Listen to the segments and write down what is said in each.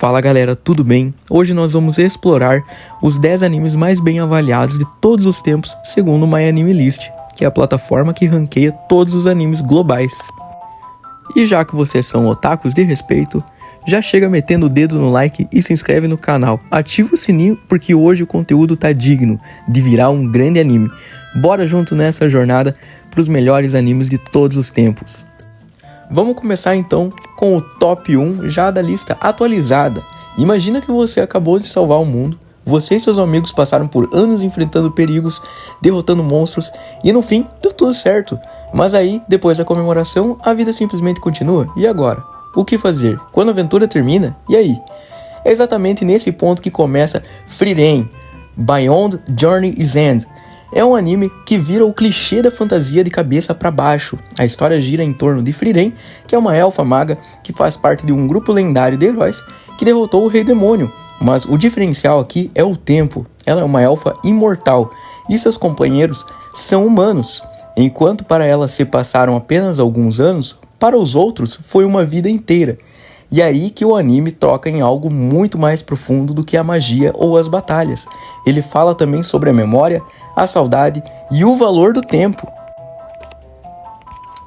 Fala galera, tudo bem? Hoje nós vamos explorar os 10 animes mais bem avaliados de todos os tempos, segundo o MyAnimeList, que é a plataforma que ranqueia todos os animes globais. E já que vocês são otakus de respeito, já chega metendo o dedo no like e se inscreve no canal. Ativa o sininho porque hoje o conteúdo tá digno de virar um grande anime. Bora junto nessa jornada para os melhores animes de todos os tempos. Vamos começar então com o top 1 já da lista atualizada. Imagina que você acabou de salvar o mundo, você e seus amigos passaram por anos enfrentando perigos, derrotando monstros e no fim deu tudo certo. Mas aí, depois da comemoração, a vida simplesmente continua. E agora? O que fazer? Quando a aventura termina? E aí? É exatamente nesse ponto que começa Frieren, Beyond Journey's End. É um anime que vira o clichê da fantasia de cabeça para baixo. A história gira em torno de Frieren, que é uma elfa maga que faz parte de um grupo lendário de heróis que derrotou o Rei Demônio. Mas o diferencial aqui é o tempo. Ela é uma elfa imortal e seus companheiros são humanos. Enquanto para ela se passaram apenas alguns anos, para os outros foi uma vida inteira. E é aí que o anime toca em algo muito mais profundo do que a magia ou as batalhas. Ele fala também sobre a memória, a saudade e o valor do tempo.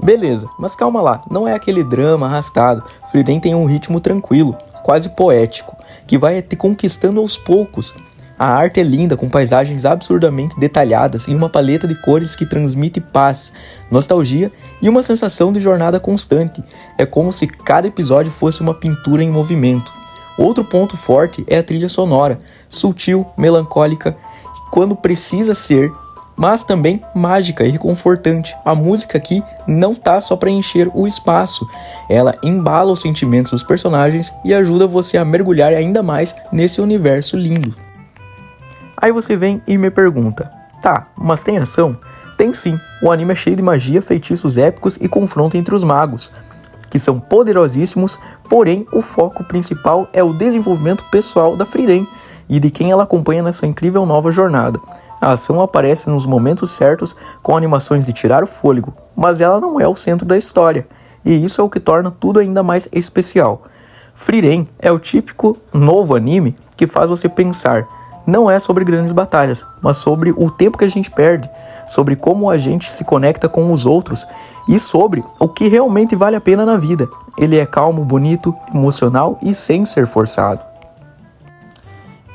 Beleza, mas calma lá, não é aquele drama arrastado. Frieren tem um ritmo tranquilo, quase poético, que vai te conquistando aos poucos. A arte é linda, com paisagens absurdamente detalhadas e uma paleta de cores que transmite paz, nostalgia e uma sensação de jornada constante. É como se cada episódio fosse uma pintura em movimento. Outro ponto forte é a trilha sonora, sutil, melancólica, quando precisa ser, mas também mágica e reconfortante. A música aqui não tá só para encher o espaço, ela embala os sentimentos dos personagens e ajuda você a mergulhar ainda mais nesse universo lindo. Aí você vem e me pergunta, tá, mas tem ação? Tem sim, o anime é cheio de magia, feitiços épicos e confronto entre os magos, que são poderosíssimos, porém o foco principal é o desenvolvimento pessoal da Frieren e de quem ela acompanha nessa incrível nova jornada. A ação aparece nos momentos certos com animações de tirar o fôlego, mas ela não é o centro da história, e isso é o que torna tudo ainda mais especial. Frieren é o típico novo anime que faz você pensar. Não é sobre grandes batalhas, mas sobre o tempo que a gente perde, sobre como a gente se conecta com os outros e sobre o que realmente vale a pena na vida. Ele é calmo, bonito, emocional e sem ser forçado.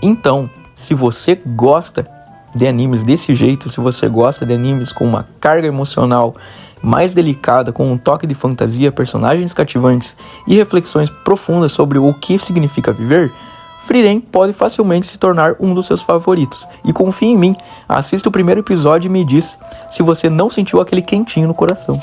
Então, se você gosta de animes desse jeito, se você gosta de animes com uma carga emocional mais delicada, com um toque de fantasia, personagens cativantes e reflexões profundas sobre o que significa viver, Frieren pode facilmente se tornar um dos seus favoritos. E confie em mim, assista o primeiro episódio e me diz se você não sentiu aquele quentinho no coração.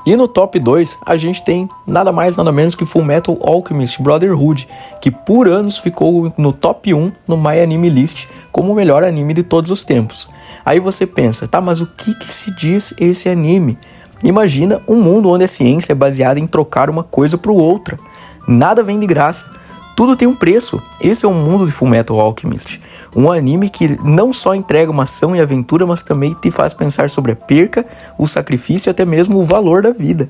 E no top 2, a gente tem nada mais nada menos que Fullmetal Alchemist Brotherhood, que por anos ficou no top 1 no MyAnimeList como o melhor anime de todos os tempos. Aí você pensa, tá, mas o que se diz esse anime? Imagina um mundo onde a ciência é baseada em trocar uma coisa por outra. Nada vem de graça. Tudo tem um preço. Esse é o mundo de Fullmetal Alchemist. Um anime que não só entrega uma ação e aventura, mas também te faz pensar sobre a perca, o sacrifício e até mesmo o valor da vida.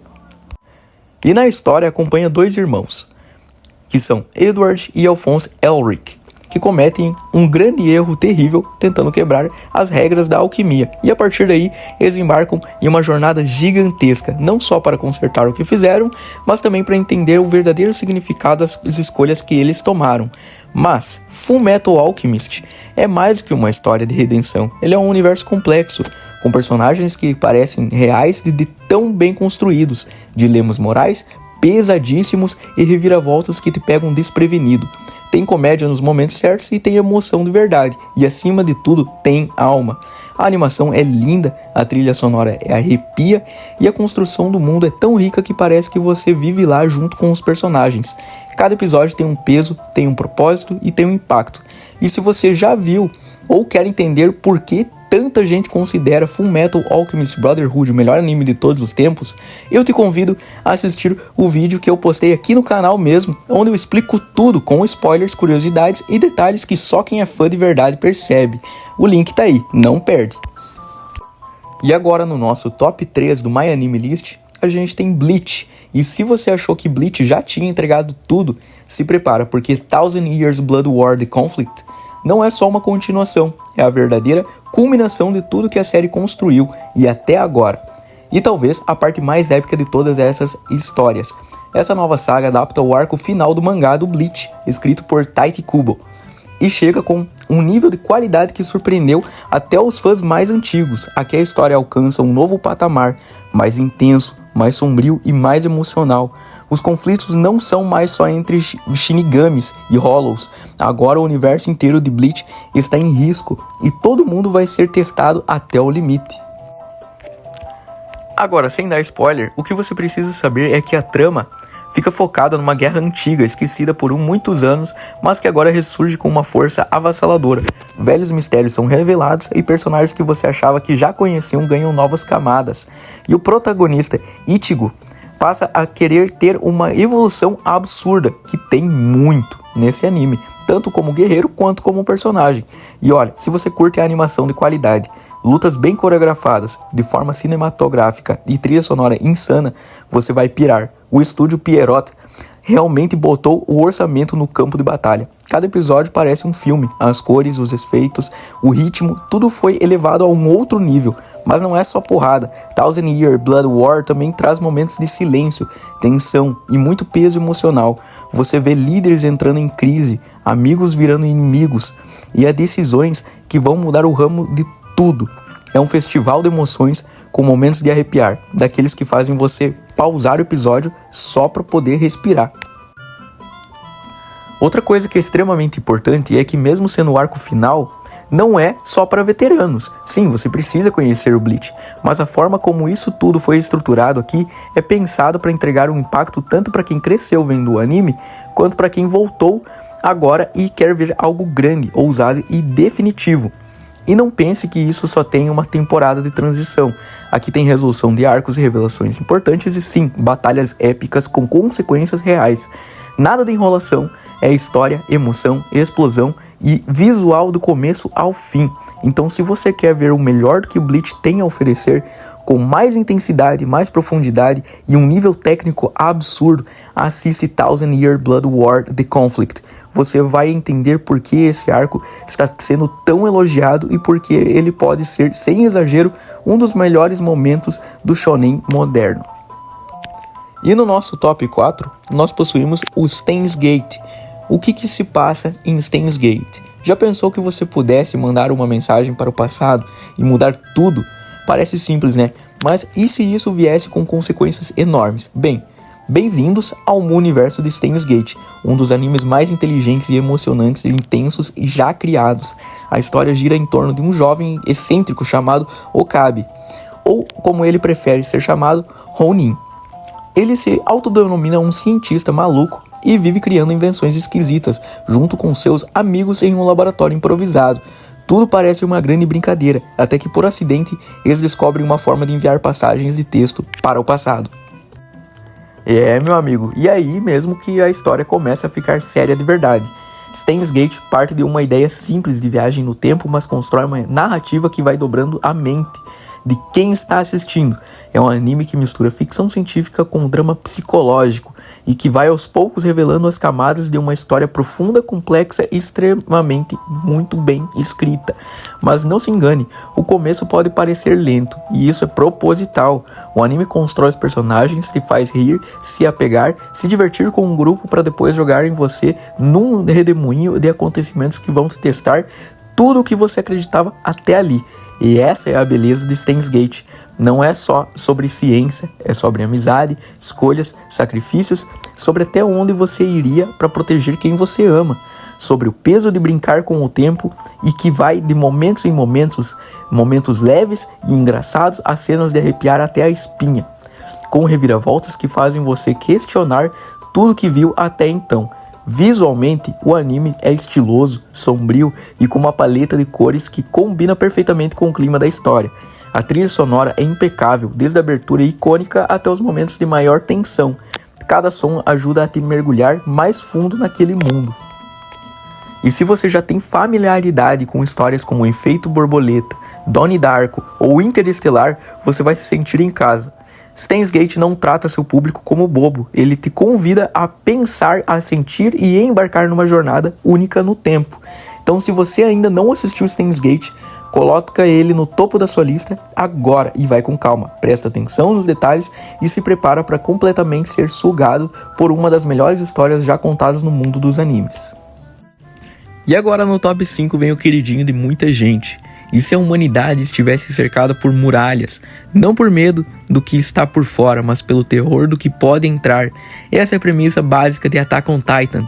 E na história acompanha dois irmãos, que são Edward e Alphonse Elric, que cometem um grande erro terrível tentando quebrar as regras da alquimia. E a partir daí, eles embarcam em uma jornada gigantesca, não só para consertar o que fizeram, mas também para entender o verdadeiro significado das escolhas que eles tomaram. Mas Fullmetal Alchemist é mais do que uma história de redenção. Ele é um universo complexo, com personagens que parecem reais e de tão bem construídos, dilemas morais pesadíssimos e reviravoltas que te pegam desprevenido. Tem comédia nos momentos certos e tem emoção de verdade. E acima de tudo, tem alma. A animação é linda, a trilha sonora arrepia e a construção do mundo é tão rica que parece que você vive lá junto com os personagens. Cada episódio tem um peso, tem um propósito e tem um impacto. E se você já viu ou quer entender por que tanta gente considera Fullmetal Alchemist Brotherhood o melhor anime de todos os tempos, eu te convido a assistir o vídeo que eu postei aqui no canal mesmo, onde eu explico tudo com spoilers, curiosidades e detalhes que só quem é fã de verdade percebe. O link tá aí, não perde. E agora no nosso top 3 do MyAnimeList, a gente tem Bleach. E se você achou que Bleach já tinha entregado tudo, se prepara, porque Thousand Years Blood War The Conflict não é só uma continuação, é a verdadeira culminação de tudo que a série construiu e até agora. E talvez a parte mais épica de todas essas histórias. Essa nova saga adapta o arco final do mangá do Bleach, escrito por Tite Kubo, e chega com um nível de qualidade que surpreendeu até os fãs mais antigos. Aqui a história alcança um novo patamar, mais intenso, mais sombrio e mais emocional. Os conflitos não são mais só entre Shinigamis e Hollows. Agora o universo inteiro de Bleach está em risco e todo mundo vai ser testado até o limite. Agora, sem dar spoiler, o que você precisa saber é que a trama fica focada numa guerra antiga, esquecida por muitos anos, mas que agora ressurge com uma força avassaladora. Velhos mistérios são revelados e personagens que você achava que já conheciam ganham novas camadas. E o protagonista, Ichigo, passa a querer ter uma evolução absurda, que tem muito nesse anime, tanto como guerreiro quanto como personagem. E olha, se você curte a animação de qualidade, lutas bem coreografadas, de forma cinematográfica e trilha sonora insana, você vai pirar. O estúdio Pierrot realmente botou o orçamento no campo de batalha. Cada episódio parece um filme, as cores, os efeitos, o ritmo, tudo foi elevado a um outro nível. Mas não é só porrada. Thousand Year Blood War também traz momentos de silêncio, tensão e muito peso emocional. Você vê líderes entrando em crise, amigos virando inimigos e há decisões que vão mudar o ramo de tudo. É um festival de emoções com momentos de arrepiar, daqueles que fazem você pausar o episódio só para poder respirar. Outra coisa que é extremamente importante é que mesmo sendo o arco final, não é só para veteranos. Sim, você precisa conhecer o Bleach, mas a forma como isso tudo foi estruturado aqui é pensado para entregar um impacto tanto para quem cresceu vendo o anime, quanto para quem voltou agora e quer ver algo grande, ousado e definitivo. E não pense que isso só tem uma temporada de transição. Aqui tem resolução de arcos e revelações importantes e sim, batalhas épicas com consequências reais. Nada de enrolação, é história, emoção, explosão e visual do começo ao fim. Então se você quer ver o melhor que o Bleach tem a oferecer, com mais intensidade, mais profundidade e um nível técnico absurdo, assiste Thousand Year Blood War The Conflict. Você vai entender por que esse arco está sendo tão elogiado e por que ele pode ser, sem exagero, um dos melhores momentos do shonen moderno. E no nosso top 4, nós possuímos o Steins Gate. O que se passa em Steins Gate? Já pensou que você pudesse mandar uma mensagem para o passado e mudar tudo? Parece simples, né? Mas e se isso viesse com consequências enormes? Bem-vindos ao universo de Steins Gate, um dos animes mais inteligentes e emocionantes e intensos já criados. A história gira em torno de um jovem excêntrico chamado Okabe, ou como ele prefere ser chamado, Ronin. Ele se autodenomina um cientista maluco e vive criando invenções esquisitas, junto com seus amigos em um laboratório improvisado. Tudo parece uma grande brincadeira, até que por acidente eles descobrem uma forma de enviar passagens de texto para o passado. Meu amigo, e aí mesmo que a história começa a ficar séria de verdade. Steins Gate parte de uma ideia simples de viagem no tempo, mas constrói uma narrativa que vai dobrando a mente de quem está assistindo. É um anime que mistura ficção científica com drama psicológico e que vai aos poucos revelando as camadas de uma história profunda, complexa e extremamente muito bem escrita. Mas não se engane, o começo pode parecer lento e isso é proposital. O anime constrói os personagens, te faz rir, se apegar, se divertir com um grupo para depois jogar em você num redemoinho de acontecimentos que vão te testar tudo o que você acreditava até ali. E essa é a beleza de Steins Gate. Não é só sobre ciência, é sobre amizade, escolhas, sacrifícios, sobre até onde você iria para proteger quem você ama, sobre o peso de brincar com o tempo e que vai de momentos em momentos leves e engraçados a cenas de arrepiar até a espinha, com reviravoltas que fazem você questionar tudo que viu até então. Visualmente, o anime é estiloso, sombrio e com uma paleta de cores que combina perfeitamente com o clima da história. A trilha sonora é impecável, desde a abertura icônica até os momentos de maior tensão. Cada som ajuda a te mergulhar mais fundo naquele mundo. E se você já tem familiaridade com histórias como Efeito Borboleta, Donnie Darko ou Interestelar, você vai se sentir em casa. Steins Gate não trata seu público como bobo, ele te convida a pensar, a sentir e embarcar numa jornada única no tempo. Então, se você ainda não assistiu Steins Gate, coloca ele no topo da sua lista agora e vai com calma. Presta atenção nos detalhes e se prepara para completamente ser sugado por uma das melhores histórias já contadas no mundo dos animes. E agora no top 5 vem o queridinho de muita gente. E se a humanidade estivesse cercada por muralhas, não por medo do que está por fora, mas pelo terror do que pode entrar? Essa é a premissa básica de Attack on Titan,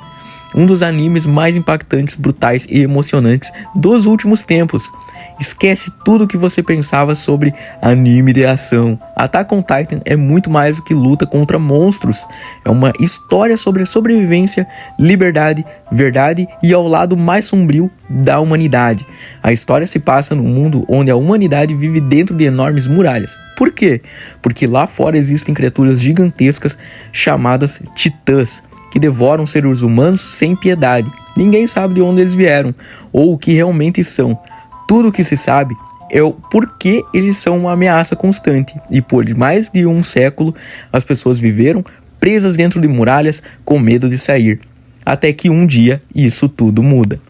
um dos animes mais impactantes, brutais e emocionantes dos últimos tempos. Esquece tudo o que você pensava sobre anime de ação. Attack on Titan é muito mais do que luta contra monstros. É uma história sobre a sobrevivência, liberdade, verdade e ao lado mais sombrio da humanidade. A história se passa num mundo onde a humanidade vive dentro de enormes muralhas. Por quê? Porque lá fora existem criaturas gigantescas chamadas titãs, que devoram seres humanos sem piedade. Ninguém sabe de onde eles vieram ou o que realmente são. Tudo o que se sabe é o porquê eles são uma ameaça constante. E por mais de um século, as pessoas viveram presas dentro de muralhas com medo de sair. Até que um dia isso tudo muda.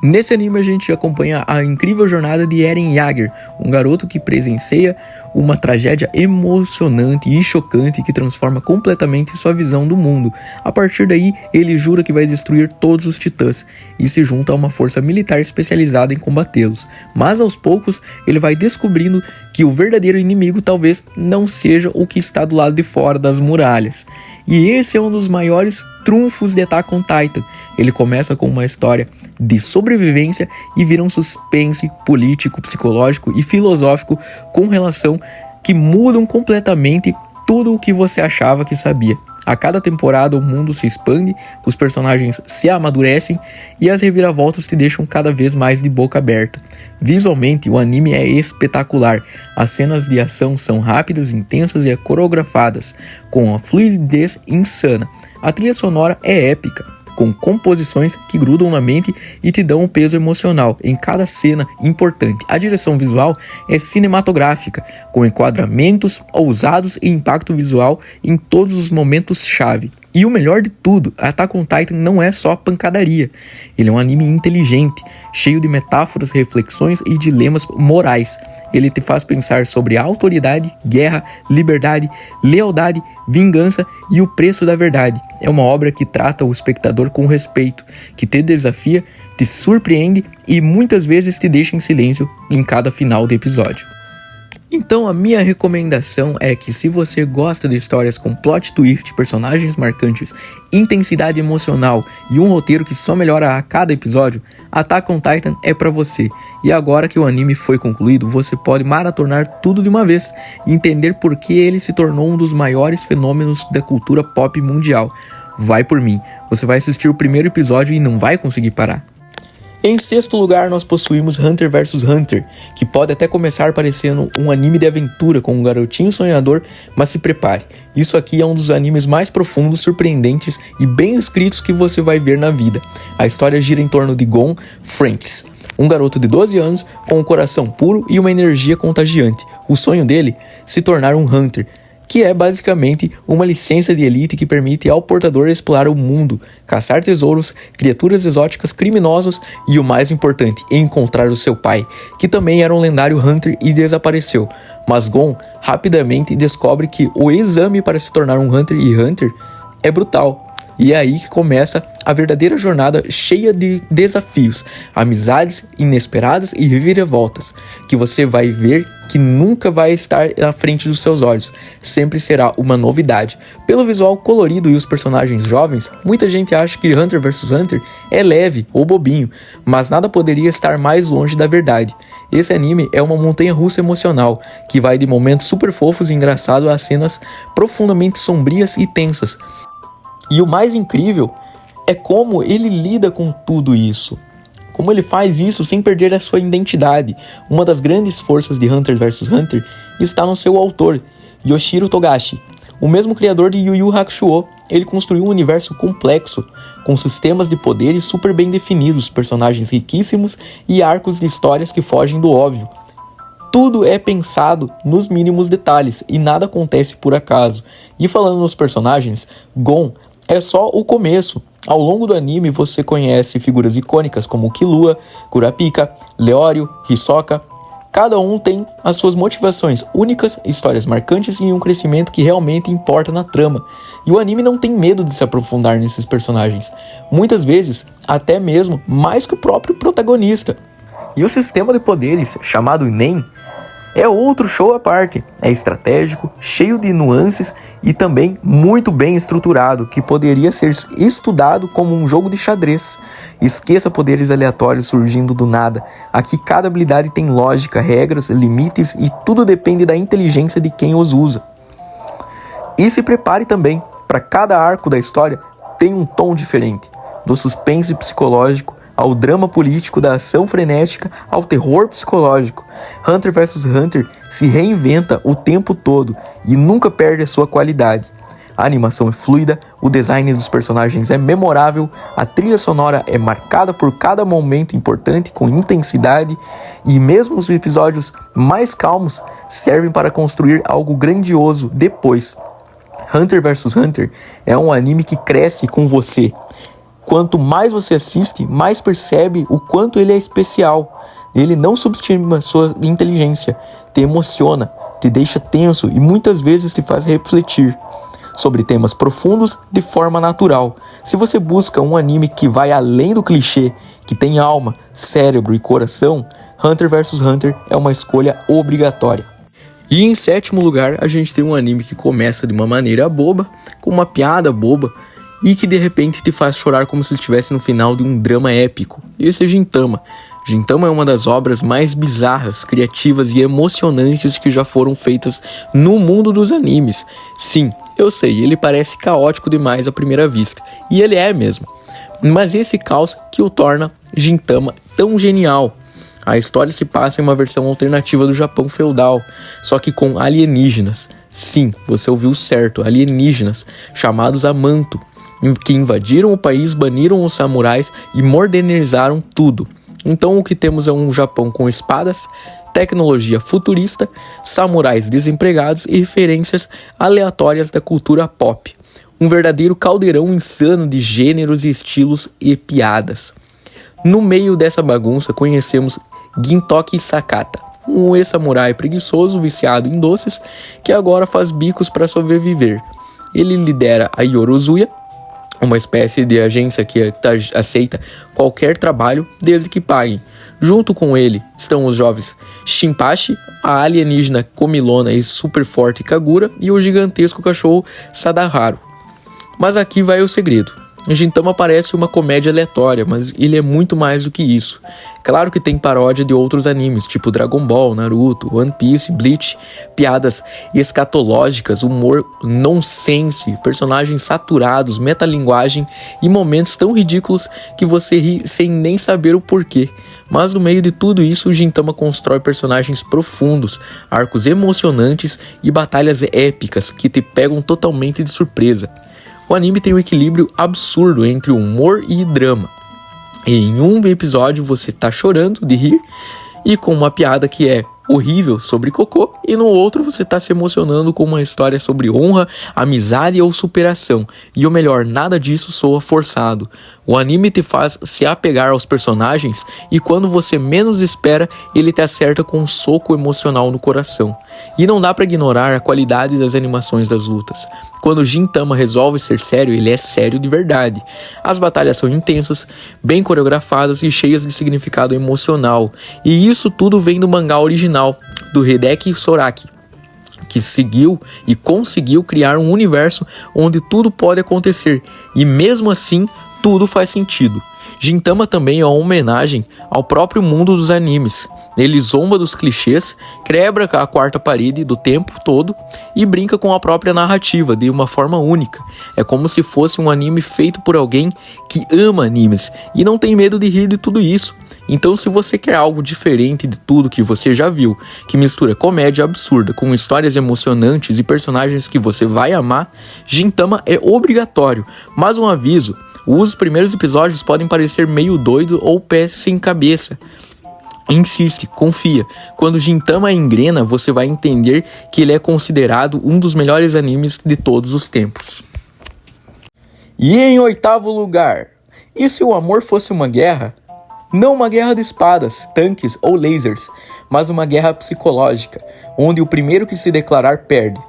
Nesse anime a gente acompanha a incrível jornada de Eren Yeager, um garoto que presencia uma tragédia emocionante e chocante que transforma completamente sua visão do mundo. A partir daí, ele jura que vai destruir todos os titãs e se junta a uma força militar especializada em combatê-los. Mas aos poucos, ele vai descobrindo que o verdadeiro inimigo talvez não seja o que está do lado de fora das muralhas. E esse é um dos maiores trunfos de Attack on Titan. Ele começa com uma história de sobrevivência e vira um suspense político, psicológico e filosófico com relação que mudam completamente tudo o que você achava que sabia. A cada temporada o mundo se expande, os personagens se amadurecem e as reviravoltas te deixam cada vez mais de boca aberta. Visualmente, o anime é espetacular. As cenas de ação são rápidas, intensas e coreografadas, com uma fluidez insana. A trilha sonora é épica, com composições que grudam na mente e te dão um peso emocional em cada cena importante. A direção visual é cinematográfica, com enquadramentos ousados e impacto visual em todos os momentos-chave. E o melhor de tudo, Attack on Titan não é só pancadaria. Ele é um anime inteligente, cheio de metáforas, reflexões e dilemas morais. Ele te faz pensar sobre a autoridade, guerra, liberdade, lealdade, vingança e o preço da verdade. É uma obra que trata o espectador com respeito, que te desafia, te surpreende e muitas vezes te deixa em silêncio em cada final de episódio. Então a minha recomendação é que se você gosta de histórias com plot twist, personagens marcantes, intensidade emocional e um roteiro que só melhora a cada episódio, Attack on Titan é pra você. E agora que o anime foi concluído, você pode maratonar tudo de uma vez e entender por que ele se tornou um dos maiores fenômenos da cultura pop mundial. Vai por mim, você vai assistir o primeiro episódio e não vai conseguir parar. Em sexto lugar, nós possuímos Hunter vs Hunter, que pode até começar parecendo um anime de aventura com um garotinho sonhador, mas se prepare. Isso aqui é um dos animes mais profundos, surpreendentes e bem escritos que você vai ver na vida. A história gira em torno de Gon Franks, um garoto de 12 anos com um coração puro e uma energia contagiante. O sonho dele, se tornar um Hunter, que é basicamente uma licença de elite que permite ao portador explorar o mundo, caçar tesouros, criaturas exóticas, criminosos e, o mais importante, encontrar o seu pai, que também era um lendário Hunter e desapareceu. Mas Gon rapidamente descobre que o exame para se tornar um Hunter e Hunter é brutal. E é aí que começa a verdadeira jornada cheia de desafios, amizades inesperadas e reviravoltas, que você vai ver que nunca vai estar na frente dos seus olhos, sempre será uma novidade. Pelo visual colorido e os personagens jovens, muita gente acha que Hunter vs Hunter é leve ou bobinho, mas nada poderia estar mais longe da verdade. Esse anime é uma montanha-russa emocional, que vai de momentos super fofos e engraçados a cenas profundamente sombrias e tensas. E o mais incrível é como ele lida com tudo isso. Como ele faz isso sem perder a sua identidade. Uma das grandes forças de Hunter vs Hunter está no seu autor, Yoshiro Togashi, o mesmo criador de Yu Yu Hakusho. Ele construiu um universo complexo, com sistemas de poderes super bem definidos, personagens riquíssimos e arcos de histórias que fogem do óbvio. tudo é pensado nos mínimos detalhes e nada acontece por acaso. E falando nos personagens, Gon é só o começo. Ao longo do anime você conhece figuras icônicas como Killua, Kurapika, Leório, Hisoka. Cada um tem as suas motivações únicas, histórias marcantes e um crescimento que realmente importa na trama. E o anime não tem medo de se aprofundar nesses personagens. Muitas vezes, até mesmo mais que o próprio protagonista. E o sistema de poderes, chamado Nen, é outro show à parte. É estratégico, cheio de nuances e também muito bem estruturado, que poderia ser estudado como um jogo de xadrez. Esqueça poderes aleatórios surgindo do nada. Aqui cada habilidade tem lógica, regras, limites e tudo depende da inteligência de quem os usa. E se prepare também, para cada arco da história tem um tom diferente, do suspense psicológico ao drama político, da ação frenética ao terror psicológico. Hunter vs Hunter se reinventa o tempo todo e nunca perde a sua qualidade. A animação é fluida, o design dos personagens é memorável, a trilha sonora é marcada por cada momento importante com intensidade e mesmo os episódios mais calmos servem para construir algo grandioso depois. Hunter vs Hunter é um anime que cresce com você. Quanto mais você assiste, mais percebe o quanto ele é especial. Ele não subestima sua inteligência, te emociona, te deixa tenso e muitas vezes te faz refletir sobre temas profundos de forma natural. Se você busca um anime que vai além do clichê, que tem alma, cérebro e coração, Hunter vs Hunter é uma escolha obrigatória. E em sétimo lugar, a gente tem um anime que começa de uma maneira boba, com uma piada boba, e que de repente te faz chorar como se estivesse no final de um drama épico. Esse é Gintama. Gintama é uma das obras mais bizarras, criativas e emocionantes que já foram feitas no mundo dos animes. Sim, eu sei, ele parece caótico demais à primeira vista, e ele é mesmo. Mas esse caos que o torna Gintama tão genial. A história se passa em uma versão alternativa do Japão feudal, só que com alienígenas. Sim, você ouviu certo, alienígenas, chamados Amanto, que invadiram o país, baniram os samurais e modernizaram tudo. Então o que temos é um Japão com espadas, tecnologia futurista, samurais desempregados e referências aleatórias da cultura pop. Um verdadeiro caldeirão insano de gêneros e estilos e piadas. No meio dessa bagunça conhecemos Gintoki Sakata, um ex-samurai preguiçoso viciado em doces que agora faz bicos para sobreviver. Ele lidera a Yorozuya, uma espécie de agência que aceita qualquer trabalho desde que paguem. Junto com ele estão os jovens Shinpachi, a alienígena comilona e super forte Kagura e o gigantesco cachorro Sadaharu. Mas aqui vai o segredo. Gintama parece uma comédia aleatória, mas ele é muito mais do que isso. Claro que tem paródia de outros animes, tipo Dragon Ball, Naruto, One Piece, Bleach, piadas escatológicas, humor nonsense, personagens saturados, metalinguagem e momentos tão ridículos que você ri sem nem saber o porquê. Mas no meio de tudo isso, o Gintama constrói personagens profundos, arcos emocionantes e batalhas épicas que te pegam totalmente de surpresa. O anime tem um equilíbrio absurdo entre humor e drama. E em um episódio você tá chorando de rir e com uma piada que é horrível sobre cocô, e no outro você tá se emocionando com uma história sobre honra, amizade ou superação. E o melhor, nada disso soa forçado. O anime te faz se apegar aos personagens e quando você menos espera, ele te acerta com um soco emocional no coração. E não dá pra ignorar a qualidade das animações das lutas. Quando Gintama resolve ser sério, ele é sério de verdade. As batalhas são intensas, bem coreografadas e cheias de significado emocional. E isso tudo vem do mangá original, do Hideki Soraki, que seguiu e conseguiu criar um universo onde tudo pode acontecer. E mesmo assim, tudo faz sentido. Gintama também é uma homenagem ao próprio mundo dos animes. Ele zomba dos clichês, quebra a quarta parede do tempo todo e brinca com a própria narrativa de uma forma única. É como se fosse um anime feito por alguém que ama animes e não tem medo de rir de tudo isso. Então, se você quer algo diferente de tudo que você já viu, que mistura comédia absurda com histórias emocionantes e personagens que você vai amar, Gintama é obrigatório. Mas um aviso, os primeiros episódios podem parecer meio doido ou pés sem cabeça. Insiste, confia. Quando Gintama engrena, você vai entender que ele é considerado um dos melhores animes de todos os tempos. E em 8º lugar, e se o amor fosse uma guerra? Não uma guerra de espadas, tanques ou lasers, mas uma guerra psicológica, onde o primeiro que se declarar perde.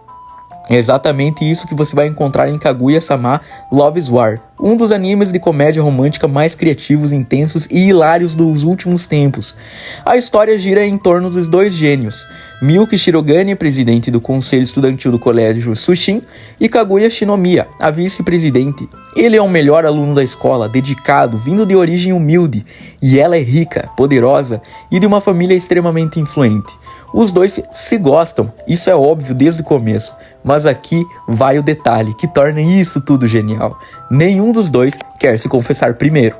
É exatamente isso que você vai encontrar em Kaguya-sama Love's War, um dos animes de comédia romântica mais criativos, intensos e hilários dos últimos tempos. A história gira em torno dos dois gênios, Miyuki Shirogane, presidente do conselho estudantil do colégio Sushin, e Kaguya Shinomiya, a vice-presidente. Ele é o melhor aluno da escola, dedicado, vindo de origem humilde, e ela é rica, poderosa e de uma família extremamente influente. Os dois se gostam, isso é óbvio desde o começo, mas aqui vai o detalhe que torna isso tudo genial. Nenhum dos dois quer se confessar primeiro.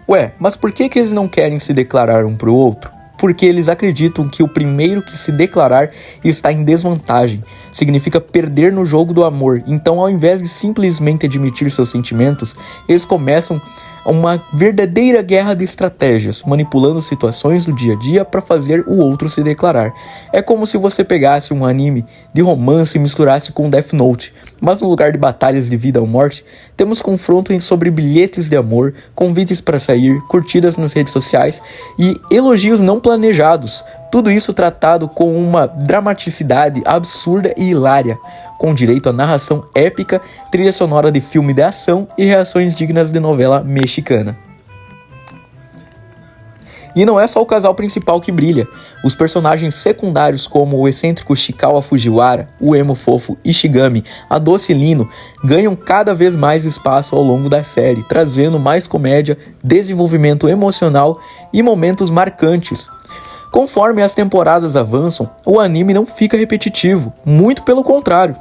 Ué, mas por que eles não querem se declarar um pro outro? Porque eles acreditam que o primeiro que se declarar está em desvantagem. Significa perder no jogo do amor. Então, ao invés de simplesmente admitir seus sentimentos, eles começam uma verdadeira guerra de estratégias, manipulando situações do dia a dia para fazer o outro se declarar. É como se você pegasse um anime de romance e misturasse com Death Note, mas no lugar de batalhas de vida ou morte, temos confrontos sobre bilhetes de amor, convites para sair, curtidas nas redes sociais e elogios não planejados. Tudo isso tratado com uma dramaticidade absurda e hilária, com direito a narração épica, trilha sonora de filme de ação e reações dignas de novela mexicana. E não é só o casal principal que brilha. Os personagens secundários como o excêntrico Shikawa Fujiwara, o emo fofo Ishigami, a doce Lino, ganham cada vez mais espaço ao longo da série, trazendo mais comédia, desenvolvimento emocional e momentos marcantes. Conforme as temporadas avançam, o anime não fica repetitivo, muito pelo contrário.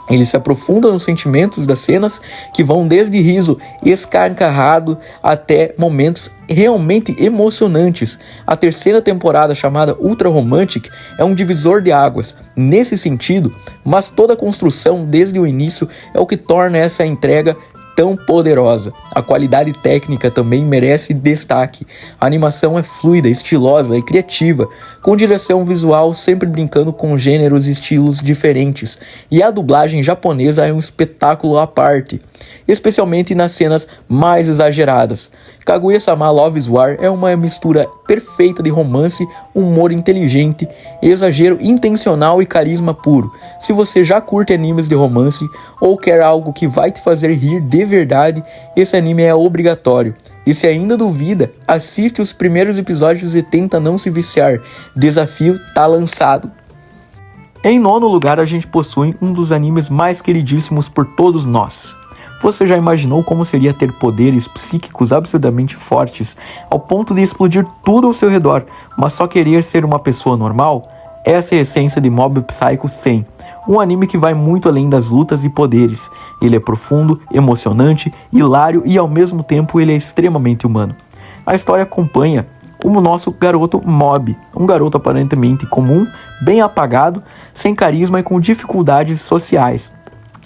Ele se aprofunda nos sentimentos das cenas, que vão desde riso escarcarrado até momentos realmente emocionantes. A terceira temporada, chamada Ultra Romantic, é um divisor de águas nesse sentido, mas toda a construção desde o início é o que torna essa entrega tão poderosa. A qualidade técnica também merece destaque. A animação é fluida, estilosa e criativa, com direção visual sempre brincando com gêneros e estilos diferentes. E a dublagem japonesa é um espetáculo à parte, especialmente nas cenas mais exageradas. Kaguya-sama Love's War é uma mistura perfeita de romance, humor inteligente, exagero intencional e carisma puro. Se você já curte animes de romance ou quer algo que vai te fazer rir de verdade, esse anime é obrigatório. E se ainda duvida, assiste os primeiros episódios e tenta não se viciar. Desafio tá lançado. Em 9º lugar, a gente possui um dos animes mais queridíssimos por todos nós. Você já imaginou como seria ter poderes psíquicos absurdamente fortes, ao ponto de explodir tudo ao seu redor, mas só querer ser uma pessoa normal? Essa é a essência de Mob Psycho 100, um anime que vai muito além das lutas e poderes. Ele é profundo, emocionante, hilário e ao mesmo tempo ele é extremamente humano. A história acompanha o nosso garoto Mob, um garoto aparentemente comum, bem apagado, sem carisma e com dificuldades sociais.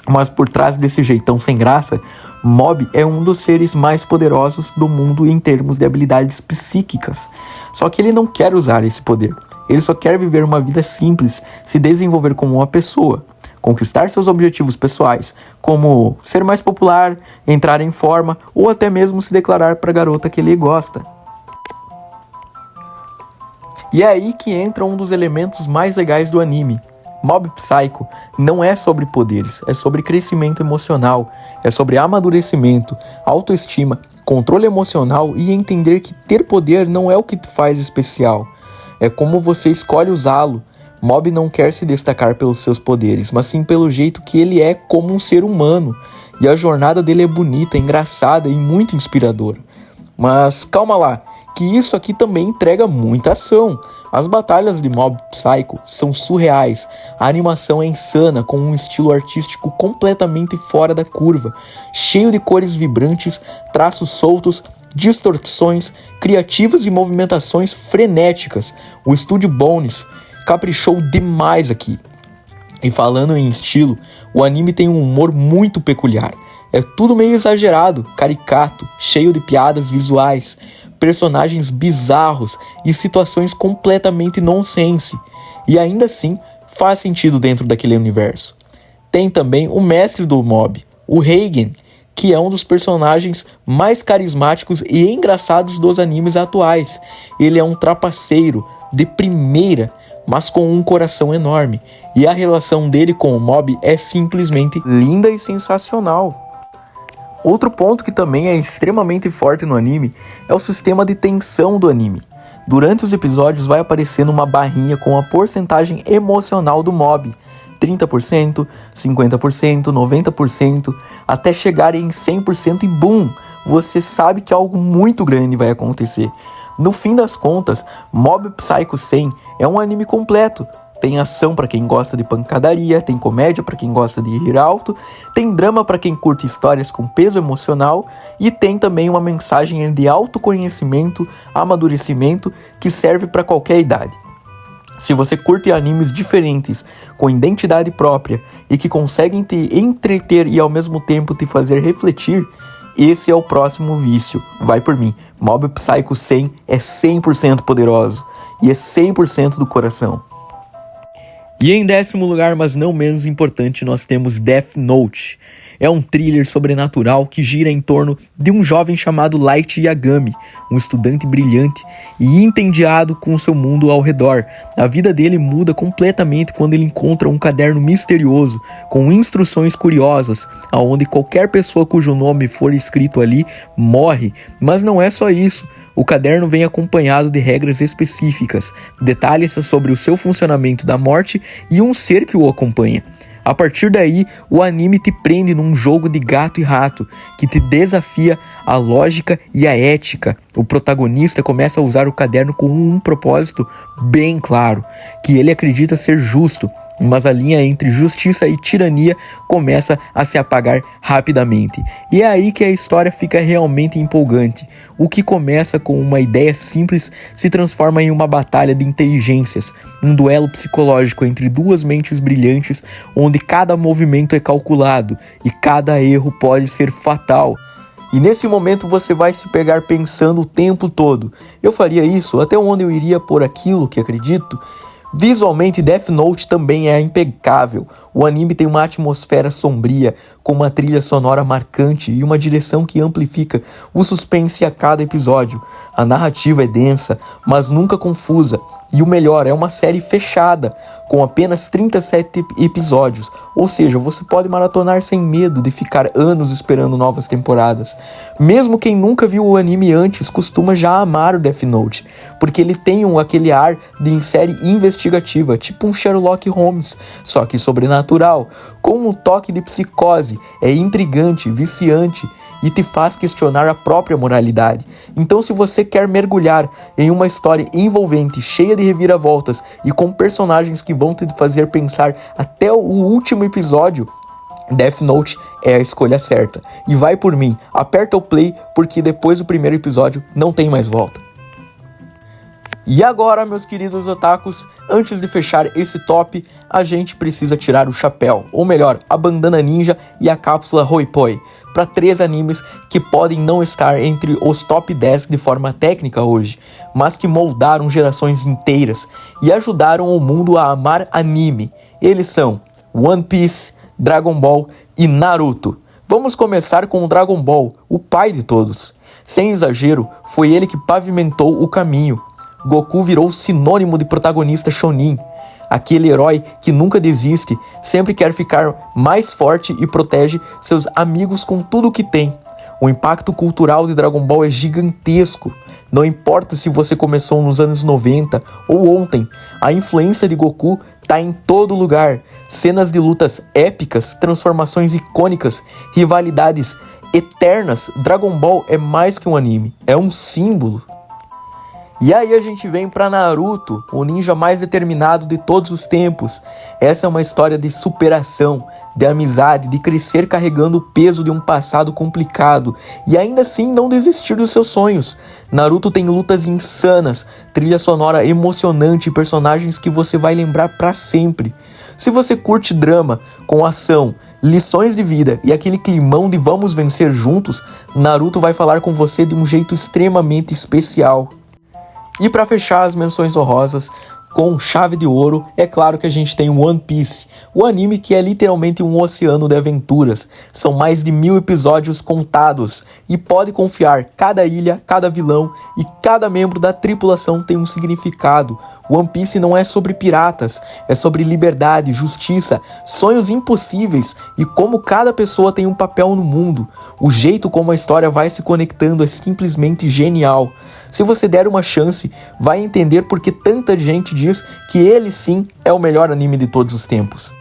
Mas por trás desse jeitão sem graça, Mob é um dos seres mais poderosos do mundo em termos de habilidades psíquicas. Só que ele não quer usar esse poder. Ele só quer viver uma vida simples, se desenvolver como uma pessoa, conquistar seus objetivos pessoais, como ser mais popular, entrar em forma ou até mesmo se declarar para a garota que ele gosta. E é aí que entra um dos elementos mais legais do anime. Mob Psycho não é sobre poderes, é sobre crescimento emocional, é sobre amadurecimento, autoestima, controle emocional e entender que ter poder não é o que te faz especial, é como você escolhe usá-lo. Mob não quer se destacar pelos seus poderes, mas sim pelo jeito que ele é como um ser humano, e a jornada dele é bonita, engraçada e muito inspiradora. Mas calma lá, que isso aqui também entrega muita ação. As batalhas de Mob Psycho são surreais, a animação é insana, com um estilo artístico completamente fora da curva, cheio de cores vibrantes, traços soltos, distorções criativas e movimentações frenéticas. O estúdio Bones caprichou demais aqui. E falando em estilo, o anime tem um humor muito peculiar. É tudo meio exagerado, caricato, cheio de piadas visuais, personagens bizarros e situações completamente nonsense, e ainda assim faz sentido dentro daquele universo. Tem também o mestre do mob, o Reigen, que é um dos personagens mais carismáticos e engraçados dos animes atuais. Ele é um trapaceiro de primeira, mas com um coração enorme, e a relação dele com o mob é simplesmente linda e sensacional. Outro ponto que também é extremamente forte no anime é o sistema de tensão do anime. Durante os episódios vai aparecendo uma barrinha com a porcentagem emocional do mob, 30%, 50%, 90%, até chegar em 100% e boom, você sabe que algo muito grande vai acontecer. No fim das contas, Mob Psycho 100 é um anime completo. Tem ação para quem gosta de pancadaria, tem comédia para quem gosta de rir alto, tem drama para quem curte histórias com peso emocional e tem também uma mensagem de autoconhecimento, amadurecimento que serve para qualquer idade. Se você curte animes diferentes, com identidade própria e que conseguem te entreter e ao mesmo tempo te fazer refletir, esse é o próximo vício. Vai por mim. Mob Psycho 100 é 100% poderoso e é 100% do coração. E em 10º lugar, mas não menos importante, nós temos Death Note. É um thriller sobrenatural que gira em torno de um jovem chamado Light Yagami, um estudante brilhante e entediado com o seu mundo ao redor. A vida dele muda completamente quando ele encontra um caderno misterioso com instruções curiosas, aonde qualquer pessoa cujo nome for escrito ali morre. Mas não é só isso. O caderno vem acompanhado de regras específicas, detalhes sobre o seu funcionamento da morte e um ser que o acompanha. A partir daí, o anime te prende num jogo de gato e rato, que te desafia a lógica e a ética. O protagonista começa a usar o caderno com um propósito bem claro, que ele acredita ser justo, mas a linha entre justiça e tirania começa a se apagar rapidamente. E é aí que a história fica realmente empolgante. O que começa com uma ideia simples se transforma em uma batalha de inteligências, um duelo psicológico entre duas mentes brilhantes, onde cada movimento é calculado e cada erro pode ser fatal. E nesse momento você vai se pegar pensando o tempo todo: eu faria isso? Até onde eu iria por aquilo que acredito? Visualmente, Death Note também é impecável. O anime tem uma atmosfera sombria, com uma trilha sonora marcante e uma direção que amplifica o suspense a cada episódio. A narrativa é densa, mas nunca confusa. E o melhor, é uma série fechada, com apenas 37 episódios. Ou seja, você pode maratonar sem medo de ficar anos esperando novas temporadas. Mesmo quem nunca viu o anime antes costuma já amar o Death Note, porque ele tem aquele ar de série investigativa, tipo um Sherlock Holmes, só que sobrenatural, com um toque de psicose. É intrigante, viciante e te faz questionar a própria moralidade. Então, se você quer mergulhar em uma história envolvente, cheia de reviravoltas e com personagens que vão te fazer pensar até o último episódio, Death Note é a escolha certa. E vai por mim, aperta o play, porque depois do primeiro episódio não tem mais volta. E agora, meus queridos otakus, antes de fechar esse top, a gente precisa tirar o chapéu, ou melhor, a bandana ninja e a cápsula Hoipoi, para 3 animes que podem não estar entre os top 10 de forma técnica hoje, mas que moldaram gerações inteiras e ajudaram o mundo a amar anime. Eles são One Piece, Dragon Ball e Naruto. Vamos começar com o Dragon Ball, o pai de todos. Sem exagero, foi ele que pavimentou o caminho. Goku virou sinônimo de protagonista shonin, aquele herói que nunca desiste, sempre quer ficar mais forte e protege seus amigos com tudo o que tem. O impacto cultural de Dragon Ball é gigantesco. Não importa se você começou nos anos 90 ou ontem, a influência de Goku está em todo lugar. Cenas de lutas épicas, transformações icônicas, rivalidades eternas. Dragon Ball é mais que um anime, é um símbolo. E aí a gente vem pra Naruto, o ninja mais determinado de todos os tempos. Essa é uma história de superação, de amizade, de crescer carregando o peso de um passado complicado e ainda assim não desistir dos seus sonhos. Naruto tem lutas insanas, trilha sonora emocionante e personagens que você vai lembrar pra sempre. Se você curte drama, com ação, lições de vida e aquele climão de vamos vencer juntos, Naruto vai falar com você de um jeito extremamente especial. E para fechar as menções honrosas com chave de ouro, é claro que a gente tem One Piece, o anime que é literalmente um oceano de aventuras. São mais de 1000 episódios contados e pode confiar, cada ilha, cada vilão e cada membro da tripulação tem um significado. One Piece não é sobre piratas, é sobre liberdade, justiça, sonhos impossíveis e como cada pessoa tem um papel no mundo. O jeito como a história vai se conectando é simplesmente genial. Se você der uma chance, vai entender porque tanta gente diz que ele sim é o melhor anime de todos os tempos.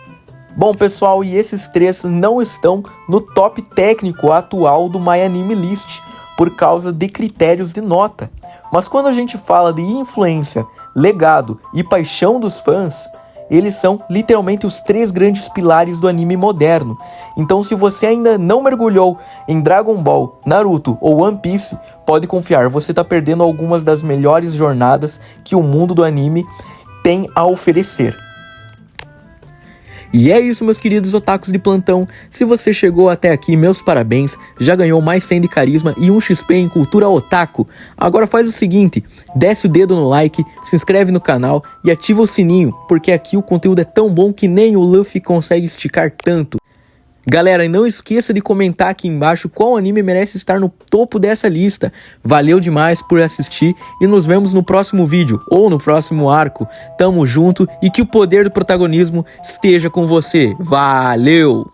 Bom pessoal, e esses três não estão no top técnico atual do MyAnimeList por causa de critérios de nota. Mas quando a gente fala de influência, legado e paixão dos fãs, eles são literalmente os três grandes pilares do anime moderno. Então se você ainda não mergulhou em Dragon Ball, Naruto ou One Piece, pode confiar, você está perdendo algumas das melhores jornadas que o mundo do anime tem a oferecer. E é isso, meus queridos otakus de plantão. Se você chegou até aqui, meus parabéns. Já ganhou mais 100 de carisma e 1 XP em cultura otaku. Agora faz o seguinte, desce o dedo no like, se inscreve no canal e ativa o sininho, porque aqui o conteúdo é tão bom que nem o Luffy consegue esticar tanto. Galera, e não esqueça de comentar aqui embaixo qual anime merece estar no topo dessa lista. Valeu demais por assistir e nos vemos no próximo vídeo ou no próximo arco. Tamo junto e que o poder do protagonismo esteja com você. Valeu!